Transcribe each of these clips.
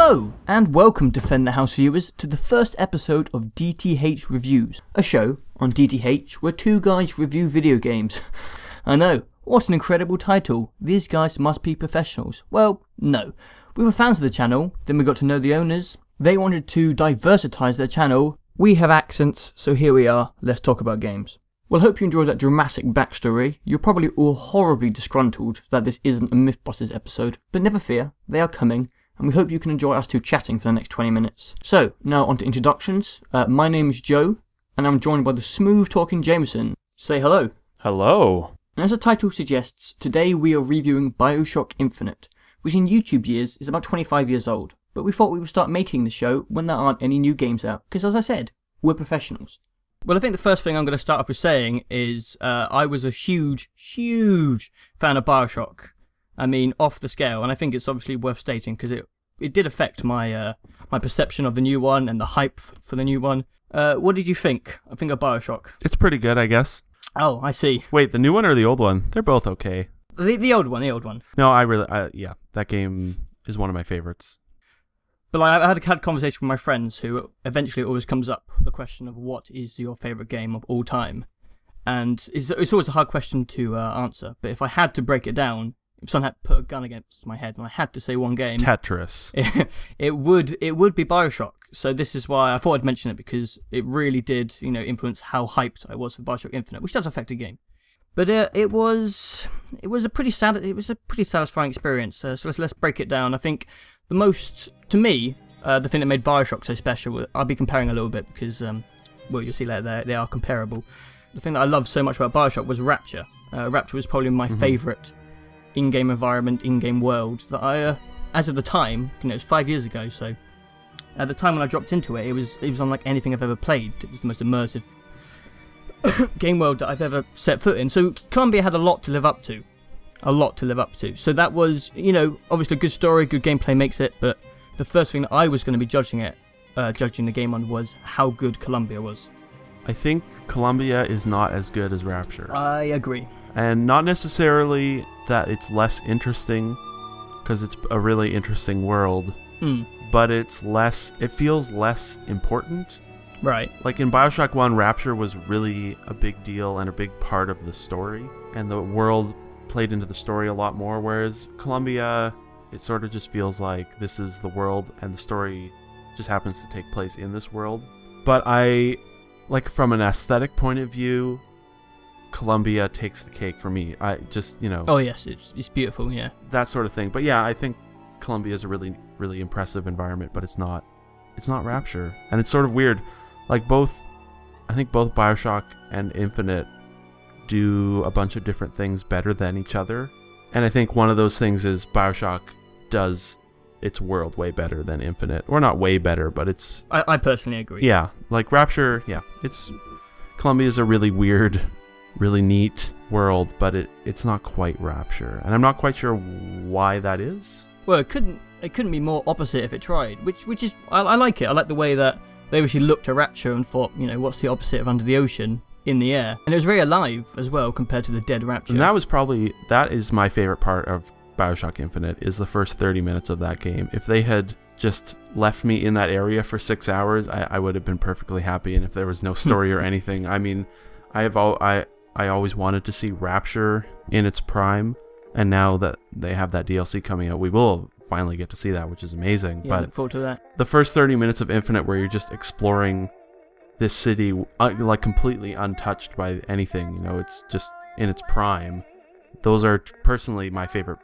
Hello, and welcome Defend the House viewers to the first episode of DTH Reviews, a show on DTH where two guys review video games. I know, what an incredible title. These guys must be professionals. Well, no. We were fans of the channel, then we got to know the owners. They wanted to diversitize their channel. We have accents, so here we are, let's talk about games. Well, hope you enjoyed that dramatic backstory. You're probably all horribly disgruntled that this isn't a Mythbusters episode, but never fear, they are coming. And we hope you can enjoy us two chatting for the next 20 minutes. So, now on to introductions. My name is Joe, and I'm joined by the smooth-talking Jamison. Say hello. Hello. And as the title suggests, today we are reviewing Bioshock Infinite, which in YouTube years is about 25 years old. But we thought we would start making the show when there aren't any new games out, because as I said, we're professionals. Well, I think the first thing I'm going to start off with saying is I was a huge fan of Bioshock. I mean, off the scale, and I think it's obviously worth stating because it did affect my my perception of the new one and the hype for the new one. What did you think? I think of Bioshock. It's pretty good, I guess. Oh, I see. Wait, the new one or the old one? They're both okay. The old one, the old one. No, yeah, that game is one of my favorites. But like, I had a conversation with my friends who eventually always comes up the question of what is your favourite game of all time? And it's always a hard question to answer, but if I had to break it down, if someone had put a gun against my head and I had to say one game... Tetris. It would be Bioshock. So this is why I thought I'd mention it, because it really did, influence how hyped I was for Bioshock Infinite, which does affect a game. But it was a pretty satisfying experience. So let's break it down. I think the most, to me, the thing that made Bioshock so special, I'll be comparing a little bit because, well, you'll see later they are comparable. The thing that I loved so much about Bioshock was Rapture. Rapture was probably my favourite in-game environment, in-game world that I, as of the time, it was 5 years ago, so at the time when I dropped into it, it was unlike anything I've ever played. It was the most immersive game world that I've ever set foot in. So Columbia had a lot to live up to. So that was, obviously a good story, good gameplay makes it, but the first thing that I was going to be judging the game on was how good Columbia was. I think Columbia is not as good as Rapture. I agree. And not necessarily that it's less interesting, because it's a really interesting world, but it feels less important. Right. Like in Bioshock 1, Rapture was really a big deal and a big part of the story, and the world played into the story a lot more, whereas Columbia, it sort of just feels like this is the world and the story just happens to take place in this world. But like from an aesthetic point of view, Columbia takes the cake for me. I just, Oh yes, it's beautiful, yeah. That sort of thing. But yeah, I think Columbia is a really, really impressive environment, but it's not Rapture. And it's sort of weird. Like I think both Bioshock and Infinite do a bunch of different things better than each other. And I think one of those things is Bioshock does its world way better than Infinite. Or not way better, but it's... I personally agree. Yeah, like Rapture, yeah. Columbia is a really weird, really neat world, but it's not quite Rapture. And I'm not quite sure why that is. Well, it couldn't be more opposite if it tried, which is... I like it. I like the way that they actually looked at Rapture and thought, what's the opposite of Under the Ocean? In the air. And it was very alive as well compared to the dead Rapture. And that is my favorite part of Bioshock Infinite, is the first 30 minutes of that game. If they had just left me in that area for 6 hours, I would have been perfectly happy. And if there was no story or anything, I mean, I always wanted to see Rapture in its prime, and now that they have that DLC coming out, we will finally get to see that, which is amazing. Yeah, but look forward to that. The first 30 minutes of Infinite, where you're just exploring this city, like completely untouched by anything, it's just in its prime. Those are personally my favorite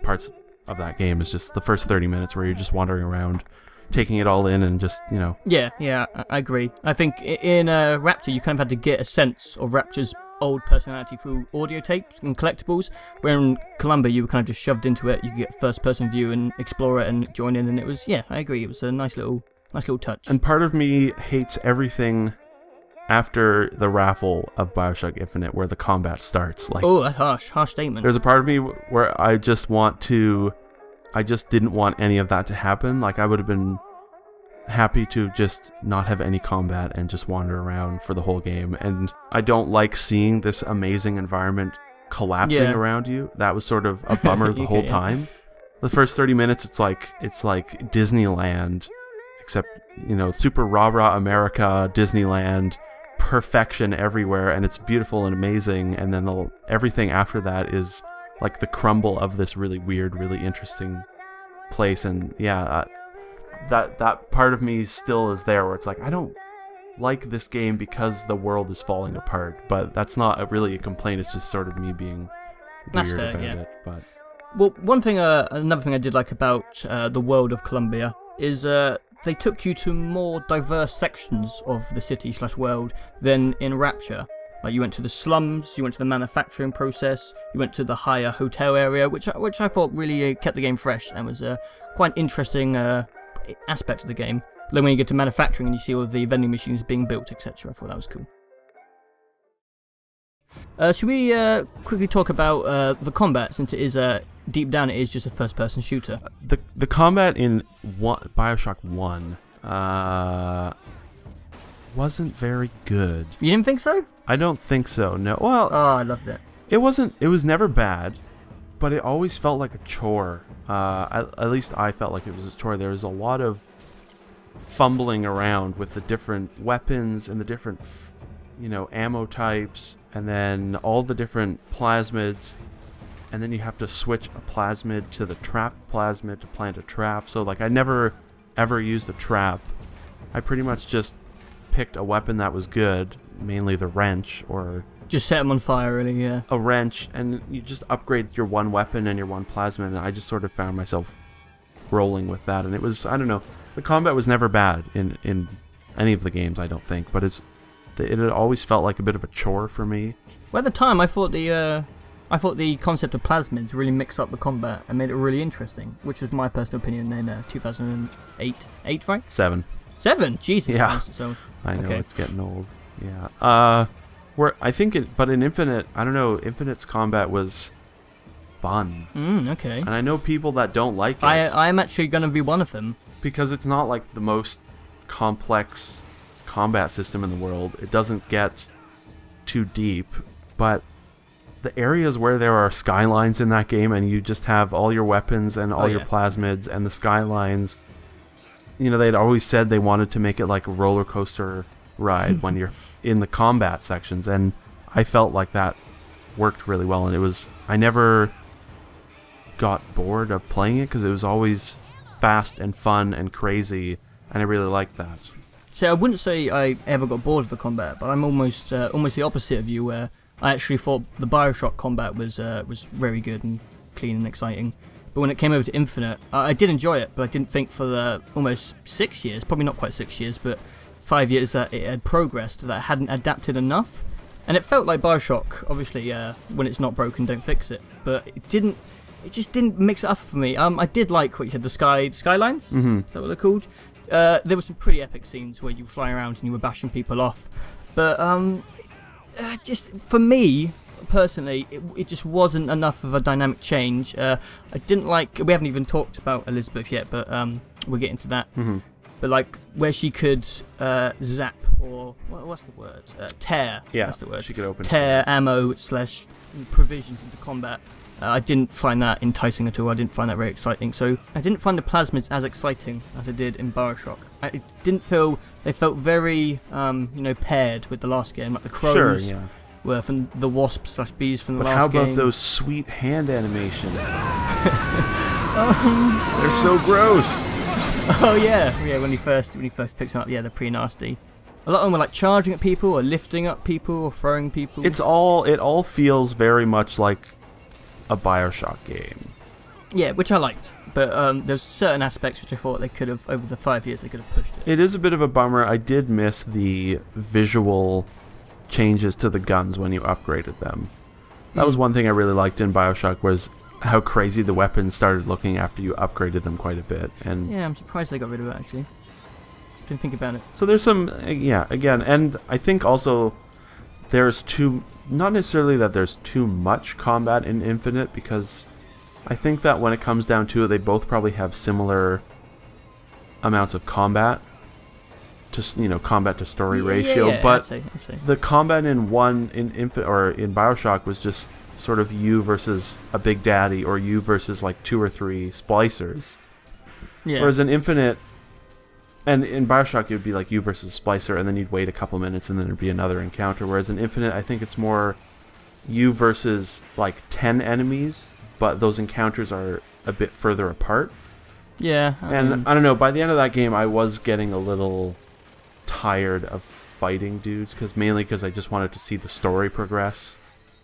parts of that game, is just the first 30 minutes where you're just wandering around, taking it all in and just, Yeah, I agree. I think in Rapture, you kind of had to get a sense of Rapture's old personality through audio tapes and collectibles, where in Columbia, you were kind of just shoved into it. You could get first-person view and explore it and join in, and it was, yeah, I agree. It was a nice little touch. And part of me hates everything after the raffle of Bioshock Infinite, where the combat starts. Like, oh, that's harsh statement. There's a part of me where I just didn't want any of that to happen. Like, I would have been happy to just not have any combat and just wander around for the whole game. And I don't like seeing this amazing environment collapsing around you. That was sort of a bummer the whole time. The first 30 minutes, it's like Disneyland, except, you know, super rah-rah America, Disneyland, perfection everywhere, and it's beautiful and amazing. And then everything after that is like the crumble of this really weird, really interesting place. And yeah, that part of me still is there, where it's like, I don't like this game because the world is falling apart. But that's not really a complaint. It's just sort of me being weird about it. But well, another thing I did like about the world of Columbia is they took you to more diverse sections of the city/world than in Rapture. Like, you went to the slums, you went to the manufacturing process, you went to the higher hotel area, which I thought really kept the game fresh and was quite an interesting aspect of the game. Then when you get to manufacturing and you see all the vending machines being built, etc., I thought that was cool. Should we quickly talk about the combat, since it is deep down it is just a first-person shooter? The combat in Bioshock 1 wasn't very good. You didn't think so? I don't think so. No. Well, oh, I loved it. It was never bad, but it always felt like a chore. At least I felt like it was a chore. There was a lot of fumbling around with the different weapons and the different, you know, ammo types, and then all the different plasmids, and then you have to switch a plasmid to the trap plasmid to plant a trap. So like, I never ever used a trap. I pretty much just picked a weapon that was good, mainly the wrench, or just set them on fire, really. Yeah, a wrench, and you just upgrade your one weapon and your one plasmid, and I just sort of found myself rolling with that. And it was, I don't know, the combat was never bad in any of the games, I don't think, but it had always felt like a bit of a chore for me. Well, at the time, I thought the concept of plasmids really mixed up the combat and made it really interesting, which was my personal opinion in 2008. 8, right? 7. 7? Jesus yeah. Christ. So, I know, okay. It's getting old. Yeah. I think but in Infinite, I don't know, Infinite's combat was fun. Okay. And I know people that don't like it. I am actually going to be one of them. Because it's not like the most complex combat system in the world. It doesn't get too deep, but the areas where there are skylines in that game, and you just have all your weapons and all your plasmids and the skylines, you know, they'd always said they wanted to make it like a roller coaster ride when you're in the combat sections, and I felt like that worked really well. And I never got bored of playing it because it was always fast and fun and crazy, and I really liked that. So I wouldn't say I ever got bored of the combat, but I'm almost the opposite of you, where I actually thought the Bioshock combat was very good and clean and exciting. But when it came over to Infinite, I did enjoy it, but I didn't think for the almost 6 years, probably not quite 6 years, but 5 years that it had progressed, that it hadn't adapted enough. And it felt like Bioshock, obviously, when it's not broken, don't fix it. But it just didn't mix it up for me. I did like what you said, the skylines? Mm-hmm. Is that what they're called? There were some pretty epic scenes where you were flying around and you were bashing people off. But just for me personally, it just wasn't enough of a dynamic change. I didn't like. We haven't even talked about Elizabeth yet, but we'll get into that. Mm-hmm. But like where she could zap, or what's the word? Tear. Yeah, that's the word. She could open tear ammo / provisions into combat. I didn't find that enticing at all. I didn't find that very exciting. So I didn't find the plasmids as exciting as I did in Bioshock. It didn't feel. They felt very, paired with the last game. Like the crows were from the wasps / bees from the last game. But how about those sweet hand animations? They're so gross. Oh yeah. When he first picks them up, they're pretty nasty. A lot of them were like charging at people, or lifting up people, or throwing people. It all feels very much like a Bioshock game. Yeah, which I liked. But there's certain aspects which I thought they could have, over the 5 years, they could have pushed it. It is a bit of a bummer. I did miss the visual changes to the guns when you upgraded them. That was one thing I really liked in Bioshock, was how crazy the weapons started looking after you upgraded them quite a bit. And yeah, I'm surprised they got rid of it, actually. Didn't think about it. So there's some, again, and I think also there's not necessarily that there's too much combat in Infinite, because I think that when it comes down to it, they both probably have similar amounts of combat to combat to story ratio. Yeah, but I'd say. the combat in Infinite or in Bioshock was just sort of you versus a Big Daddy, or you versus like 2 or 3 splicers. Yeah. Whereas in Infinite, and in Bioshock, it would be like you versus a splicer, and then you'd wait a couple minutes, and then there'd be another encounter. Whereas in Infinite, I think it's more you versus like 10 enemies, but those encounters are a bit further apart. Yeah. And I don't know, by the end of that game, I was getting a little tired of fighting dudes, mainly because I just wanted to see the story progress.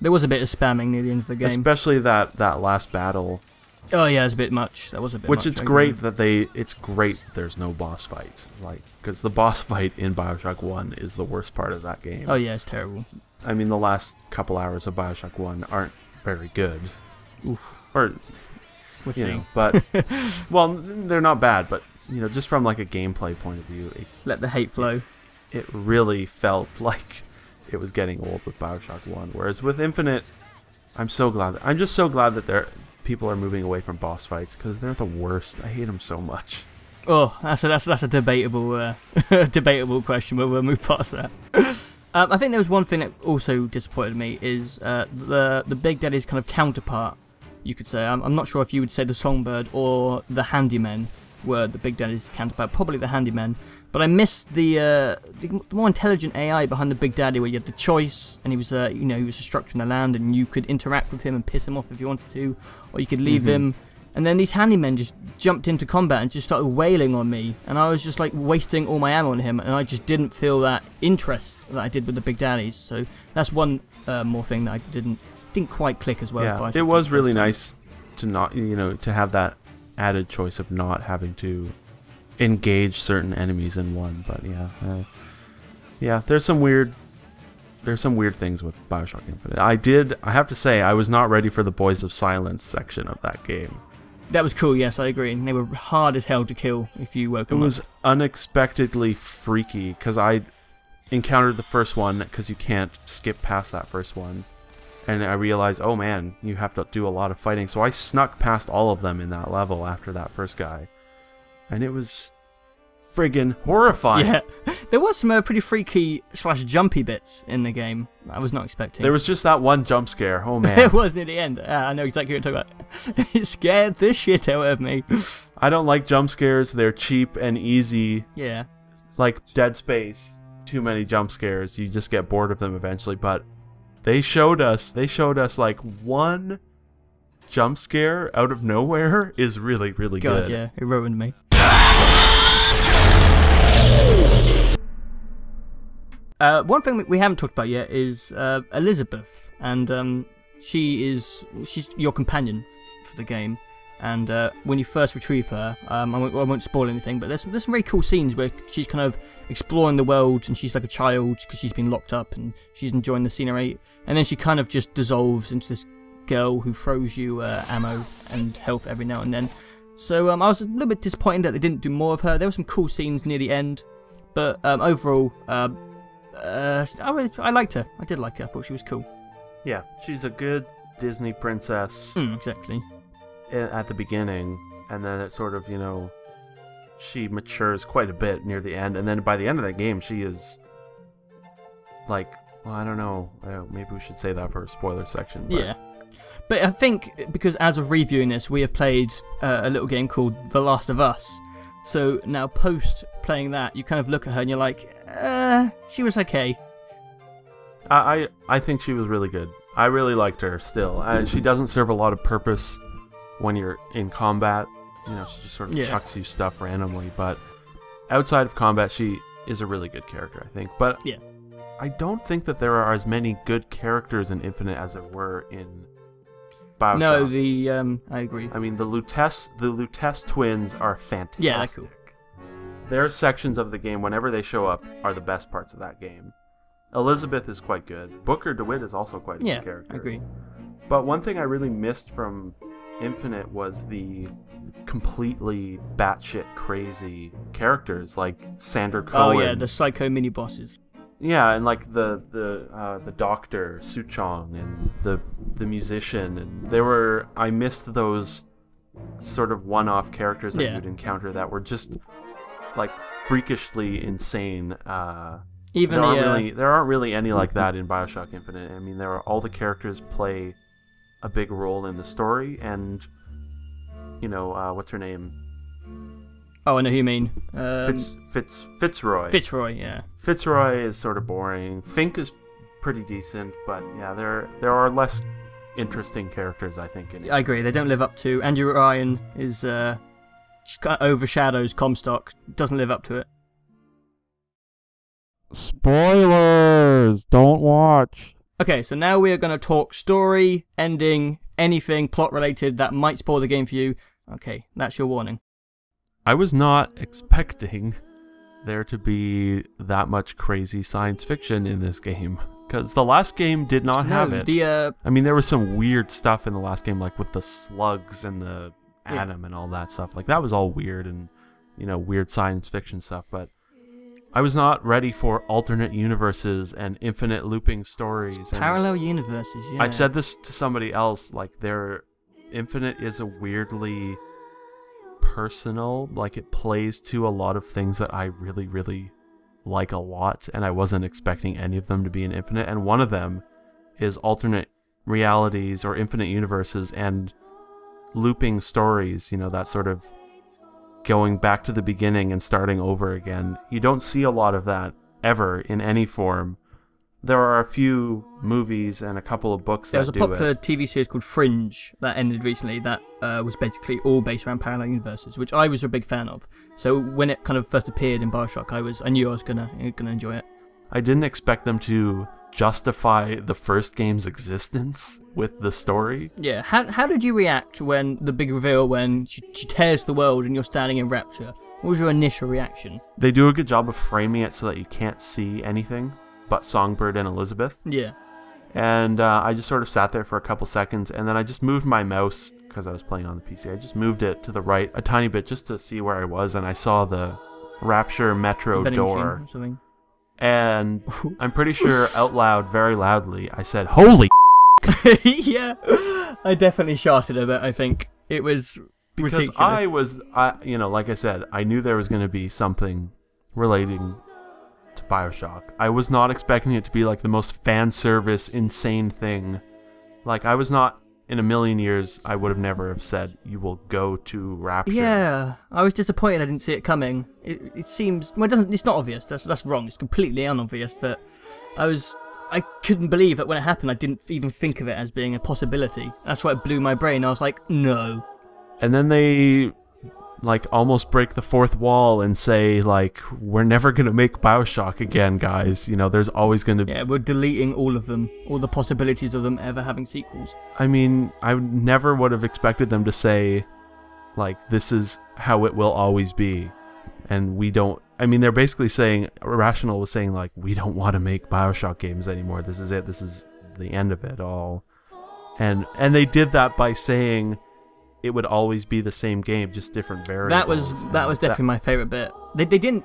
There was a bit of spamming near the end of the game. Especially that last battle. Oh yeah, it was a bit much. That was a bit Which much. it's great that it's great there's no boss fight. Like, because the boss fight in Bioshock 1 is the worst part of that game. Oh yeah, it's terrible. I mean, the last couple hours of Bioshock 1 aren't very good. Oof. Or, We'll you see. know, but, well, they're not bad, but, you know, just from like a gameplay point of view, Let the hate flow. it really felt like it was getting old with Bioshock 1. Whereas with Infinite, I'm just so glad that people are moving away from boss fights, because they're the worst. I hate them so much. Oh, that's a debatable debatable question, but we'll move past that. I think there was one thing that also disappointed me is the Big Daddy's kind of counterpart, you could say. I'm not sure if you would say the Songbird or the Handyman were the Big Daddy's counterpart. Probably the Handyman. But I missed the more intelligent AI behind the Big Daddy, where you had the choice, and he was he was a structure in the land, and you could interact with him and piss him off if you wanted to, or you could leave him. And then these handymen just jumped into combat and just started wailing on me, and I was just like wasting all my ammo on him, and I just didn't feel that interest that I did with the Big Daddies. So that's one more thing that I didn't quite click as well. Yeah, it was really nice to not, to have that added choice of not having to engage certain enemies in one. But yeah, there's some weird things with Bioshock Infinite. I have to say, I was not ready for the Boys of Silence section of that game. That was cool, yes, I agree. And they were hard as hell to kill if you woke them up. It was unexpectedly freaky, because I encountered the first one, because you can't skip past that first one. And I realized, oh man, you have to do a lot of fighting. So I snuck past all of them in that level after that first guy. And it was friggin' horrifying. Yeah, there was some pretty freaky / jumpy bits in the game I was not expecting. There was just that one jump scare. Oh man. It was near the end. I know exactly what you're talking about. It scared the shit out of me. I don't like jump scares. They're cheap and easy. Yeah. Like Dead Space. Too many jump scares. You just get bored of them eventually. But they showed us like one jump scare out of nowhere is really, really good. God, yeah. It ruined me. One thing we haven't talked about yet is Elizabeth, and she's your companion for the game. And when you first retrieve her, I won't spoil anything, but there's some very cool scenes where she's kind of exploring the world, and she's like a child because she's been locked up and she's enjoying the scenery, and then she kind of just dissolves into this girl who throws you ammo and health every now and then. So I was a little bit disappointed that they didn't do more of her. There were some cool scenes near the end, but overall, I liked her. I did like her. I thought she was cool. Yeah, she's a good Disney princess. Exactly. At the beginning, and then it sort of, she matures quite a bit near the end, and then by the end of that game, she is like, well, I don't know. Maybe we should say that for a spoiler section. But yeah. But I think, because as of reviewing this, we have played a little game called The Last of Us. So now, post playing that, you kind of look at her and you're like, she was okay. I think she was really good. I really liked her still. She doesn't serve a lot of purpose when you're in combat. She just sort of chucks you stuff randomly. But outside of combat, she is a really good character, I think. But yeah, I don't think that there are as many good characters in Infinite as there were in Bioshock. No, I agree. I mean, the Lutece twins are fantastic. Yeah, that's cool. Their sections of the game, whenever they show up, are the best parts of that game. Elizabeth is quite good. Booker DeWitt is also quite a good character. Yeah, I agree. But one thing I really missed from Infinite was the completely batshit crazy characters like Sander Cohen. Oh yeah, the psycho mini bosses. Yeah, and like the doctor Suchong and the musician, and I missed those sort of one-off characters that you'd encounter that were just like freakishly insane. There aren't really any like that in Bioshock Infinite. I mean, all the characters play a big role in the story, and what's her name? Oh, I know who you mean. Fitzroy. Fitzroy, yeah. Fitzroy is sort of boring. Fink is pretty decent, but yeah, there are less interesting characters, I think, in it. I agree. They don't live up to. Andrew Ryan is kind of overshadows Comstock. Doesn't live up to it. Spoilers! Don't watch. Okay, so now we are going to talk story, ending, anything plot related that might spoil the game for you. Okay, that's your warning. I was not expecting there to be that much crazy science fiction in this game, because the last game did not have it. I mean, there was some weird stuff in the last game, like with the slugs and the atom and all that stuff. Like, that was all weird and, weird science fiction stuff, but I was not ready for alternate universes and infinite looping stories. Parallel universes, yeah. I've said this to somebody else, like, Infinite is a weirdly personal, like, it plays to a lot of things that I really, really like a lot, and I wasn't expecting any of them to be in Infinite, and one of them is alternate realities or infinite universes and looping stories, that sort of going back to the beginning and starting over again. You don't see a lot of that ever in any form. There are a few movies and a couple of books that do it. There was a popular TV series called Fringe that ended recently that was basically all based around parallel universes, which I was a big fan of. So when it kind of first appeared in Bioshock, I knew I was gonna enjoy it. I didn't expect them to justify the first game's existence with the story. Yeah, how did you react when the big reveal, when she tears the world and you're standing in rapture? What was your initial reaction? They do a good job of framing it so that you can't see anything but Songbird and Elizabeth. Yeah. And I just sort of sat there for a couple seconds, and then I just moved my mouse, because I was playing on the PC, I just moved it to the right a tiny bit just to see where I was, and I saw the Rapture Metro door. And I'm pretty sure out loud, very loudly, I said, "Holy!" Yeah, I definitely shouted a bit. I think it was because ridiculous. Like I said, I knew there was going to be something relating to Bioshock. I was not expecting it to be like the most fan service, insane thing. Like, I was not, in a million years, I would have never have said, you will go to Rapture. Yeah, I was disappointed I didn't see it coming. It seems, well, it's not obvious, that's wrong, it's completely unobvious, but I couldn't believe that when it happened I didn't even think of it as being a possibility. That's why it blew my brain. I was like, no. And then they almost break the fourth wall and say, we're never going to make Bioshock again, guys. There's always going to be... Yeah, we're deleting all of them, all the possibilities of them ever having sequels. I mean, I never would have expected them to say, this is how it will always be. And we don't... I mean, they're basically saying, Irrational was saying, we don't want to make Bioshock games anymore. This is it. This is the end of it all. And they did that by saying... it would always be the same game, just different variables. That was definitely my favourite bit. They didn't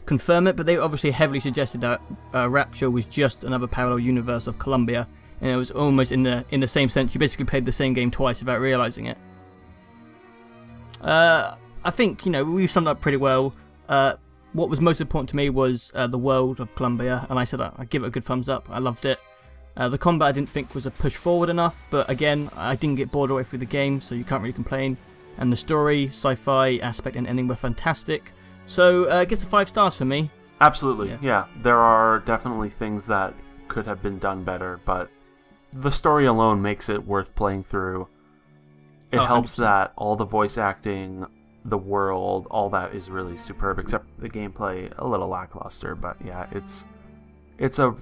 confirm it, but they obviously heavily suggested that Rapture was just another parallel universe of Columbia, and it was almost in the same sense. You basically played the same game twice without realising it. I think we've summed up pretty well. What was most important to me was the world of Columbia, and I said I'd give it a good thumbs up. I loved it. The combat I didn't think was a push forward enough, but again, I didn't get bored all the way through the game, so you can't really complain. And the story, sci-fi aspect and ending were fantastic. So it gets a 5 stars for me. Absolutely, yeah. There are definitely things that could have been done better, but the story alone makes it worth playing through. It helps 100%. That all the voice acting, the world, all that is really superb, except the gameplay a little lackluster. But yeah, it's a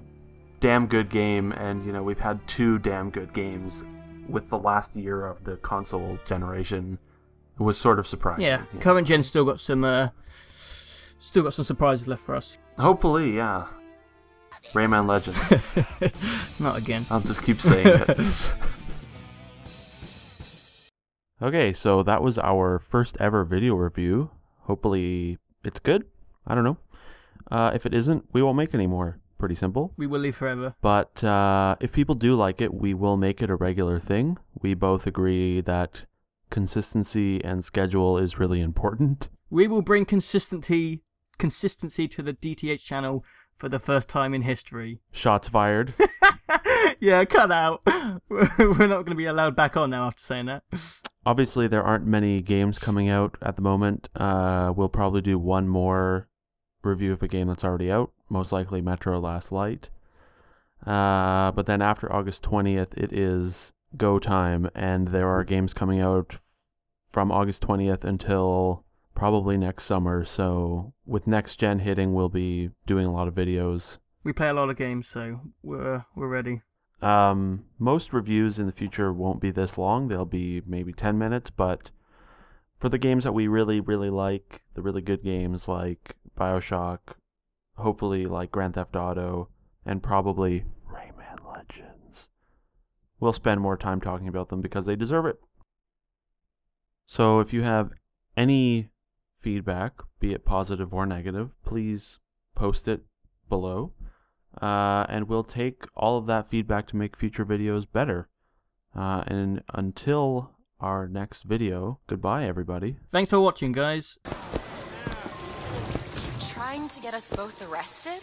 damn good game, and we've had 2 damn good games with the last year of the console generation. It was sort of surprising. Yeah, current gen still got some surprises left for us. Hopefully, yeah. Rayman Legends. Not again. I'll just keep saying it. Okay, so that was our first ever video review. Hopefully it's good. I don't know. If it isn't, we won't make any more. Pretty simple. We will leave forever. But if people do like it, we will make it a regular thing. We both agree that consistency and schedule is really important. We will bring consistency to the DTH channel for the first time in history. Shots fired. Yeah, cut out. We're not going to be allowed back on now after saying that. Obviously, there aren't many games coming out at the moment. We'll probably do one more review of a game that's already out, most likely Metro Last Light. But then after August 20th, it is go time, and there are games coming out from August 20th until probably next summer. So with next gen hitting, we'll be doing a lot of videos. We play a lot of games, so we're ready. Most reviews in the future won't be this long. They'll be maybe 10 minutes, but for the games that we really, really like, the really good games like Bioshock, hopefully like Grand Theft Auto, and probably Rayman Legends, we'll spend more time talking about them because they deserve it. So if you have any feedback, be it positive or negative, please post it below. And we'll take all of that feedback to make future videos better. And until our next video, goodbye, everybody. Thanks for watching, guys. Trying to get us both arrested?